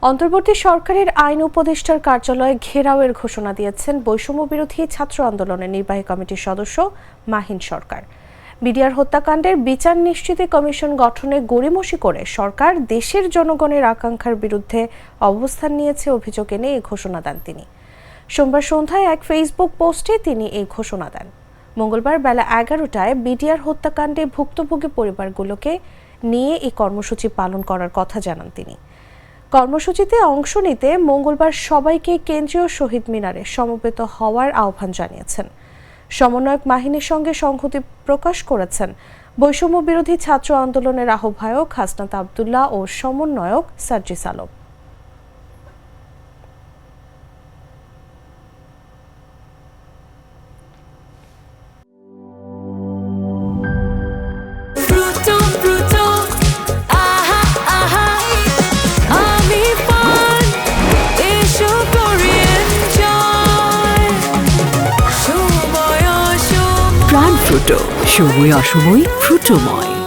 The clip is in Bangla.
অন্তর্বর্তী সরকারের আইন উপদেষ্টার কার্যালয়ে ঘেরাওয়ের ঘোষণা দিয়েছেন বৈষম্য বিরোধী ছাত্র আন্দোলনের নির্বাহী কমিটির সদস্য মাহিন সরকার। বিডিআর হত্যাকাণ্ডের বিচার নিশ্চিতে কমিশন গঠনে গড়িমসি করে সরকার দেশের জনগণের আকাঙ্ক্ষার বিরুদ্ধে অবস্থান নিয়েছে অভিযোগ এনে এই ঘোষণা দেন তিনি। সোমবার সন্ধ্যায় এক ফেসবুক পোস্টে তিনি এই ঘোষণা দেন। মঙ্গলবার বেলা 11টায় বিডিআর হত্যাকাণ্ডে ভুক্তভোগী পরিবারগুলোকে নিয়ে এই কর্মসূচি পালন করার কথা জানান তিনি। কর্মসূচিতে অংশ নিতে মঙ্গলবার সবাইকে কেন্দ্রীয় শহীদ মিনারে সমবেত হওয়ার আহ্বান জানিয়েছেন। সমন্বয়ক মাহিনের সঙ্গে সংহতি প্রকাশ করেছেন বৈষম্য বিরোধী ছাত্র আন্দোলনের আহ্বায়ক হাসনাত আব্দুল্লাহ ও সমন্বয়ক সার্জিস আলম। প্রাণ ফ্রুটো, সময় অসময় ফ্রুটোময়।